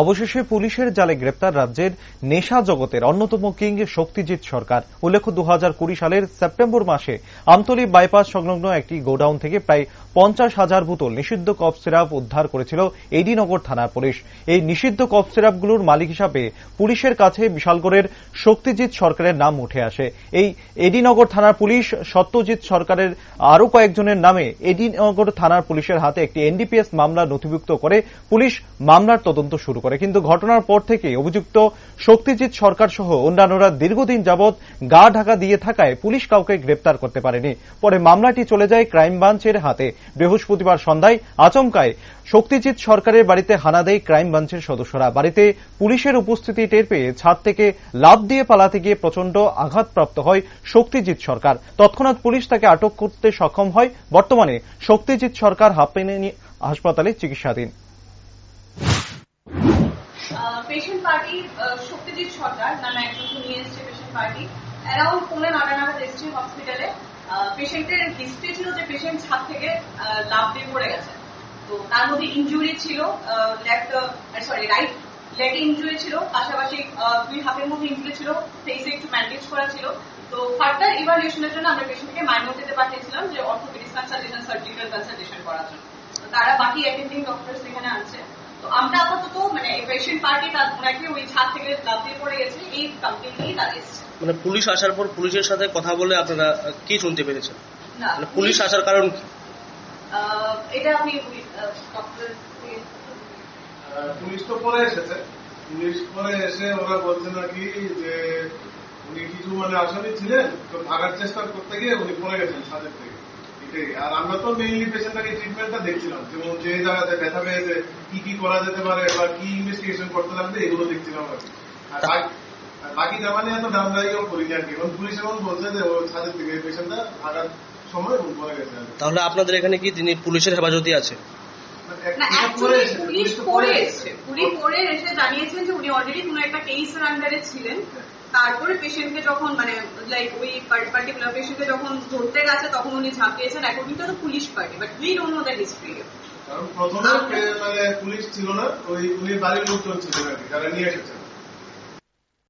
অবশেষে পুলিশের জালে গ্রেপ্তার রাজ্যের নেশা জগতের অন্যতম কিং শক্তিজিৎ সরকার। উল্লেখ্য 2020 সালের সেপ্টেম্বর মাসে আমতলী বাইপাস সংলগ্ন একটি গোডাউন থেকে প্রায় 50,000 বোতল নিষিদ্ধ কফ সিরাপ উদ্ধার করেছিল এডিনগর থানার পুলিশ। এই নিষিদ্ধ কফ সিরাপগুলোর মালিক হিসাবে পুলিশের কাছে বিশালগড়ের শক্তিজিৎ সরকারের নাম উঠে আসে। এই এডিনগর থানার পুলিশ সত্যজিৎ সরকারের আরো কয়েকজনের নামে এডিনগর থানার পুলিশের হাতে একটি এনডিপিএস মামলা নথিভুক্ত করে পুলিশ মামলার তদন্ত শুরু করে। কিন্তু ঘটনার পর থেকে অভিযুক্ত শক্তিজিৎ সরকার সহ অন্যান্যরা দীর্ঘদিন যাবৎ গা ঢাকা দিয়ে থাকায় পুলিশ কাউকে গ্রেপ্তার করতে পারেনি। পরে মামলাটি চলে যায় ক্রাইম ব্রাঞ্চের হাতে। বৃহস্পতিবার সন্ধ্যায় আচমকায় শক্তিজিৎ সরকারের বাড়িতে হানা দেয় ক্রাইম ব্রাঞ্চের সদস্যরা। বাড়িতে পুলিশের উপস্থিতি টের পেয়ে ছাদ থেকে লাফ দিয়ে পালাতে গিয়ে প্রচন্ড আঘাতপ্রাপ্ত হয় শক্তিজিৎ সরকার। তৎক্ষণাৎ পুলিশ তাকে আটক করতে সক্ষম হয়। বর্তমানে শক্তিজিৎ সরকার হাসপাতালে চিকিৎসাধীন। পেশেন্ট পার্টি শক্তিজিৎ সরকার নামে একজনকে নিয়ে এসছে পেশেন্ট পার্টি। অ্যারাউন্ড 9:30 নাগাদ এসছে হসপিটালে। পেশেন্টের হিস্ট্রি ছিল যে পেশেন্ট ছাদ থেকে লাফ দিয়ে পড়ে গেছে। তো তার মধ্যে ইনজুরি ছিল, রাইট লেগে ইনজুরি ছিল, পাশাপাশি 2 হাতের মধ্যে ইনজুরি ছিল, ফেসে একটু ব্যান্ডেজ করা ছিল। তো ফার্দার ইভালুয়েশনের জন্য আমরা পেশেন্টকে মাইনোটিতে পাঠিয়েছিলাম যে অর্থোপেডিক্স কনসালটেশন, সার্জিক্যাল কনসালটেশন করার জন্য। তারা বাকি অ্যাটেন্ডিং ডক্টরস এখানে আছে। তো আমরা আপাতত পেশেন্ট পার্টি ওনাকে ওই ছাদ থেকে লাফ দিয়ে পড়ে গেছে এই কমপ্লেইন নিয়ে তারা এসেছে। পুলিশ আসার পর পুলিশের সাথে কথা বলে আপনারা কি শুনতে পেরেছেন? না, পুলিশ আসার কারণ কি? এটা আপনি পুলিশ তো পরে এসেছে। পুলিশ পরে এসে ওরা বলছে নাকি যে উনি কিছু আসামি ছিলেন, তো ভাগার চেষ্টা করতে গিয়ে উনি পড়ে গেছেন ছাদের থেকে। আর আমরা তো মেইনলি পেশেন্টটাকে ট্রিটমেন্টটা দেখছিলাম, যেমন যে জায়গাতে ব্যথা পেয়েছে কি কি করা যেতে পারে বা কি ইনভেস্টিগেশন করতে লাগবে এগুলো দেখছিলাম আর কি। আর বাকি জামা নিয়ে তো দামদারিও করিনি আর কি। এবং পুলিশ এখন বলছে যে ও ছাদের থেকে পেশেন্টটা ভাগার সময় পড়ে গেছে। তাহলে আপনাদের এখানে কি তিনি পুলিশের হেফাজতে আছে? পুলিশ পরে এসে জানিয়েছেন যে উনি অলরেডি কোন একটা কেসের আন্ডারে ছিলেন। তারপরে পেশেন্টকে যখন ওই পার্টিকুলার পেশেন্টকে যখন ধরতে গেছে তখন উনি ঝাঁপিয়েছেন। According to the police party, but we don't know the history. কারণ প্রথমে পুলিশ ছিল না, উনি বাড়ির লোকজন ছিলেন আর কি যারা নিয়ে এসেছেন।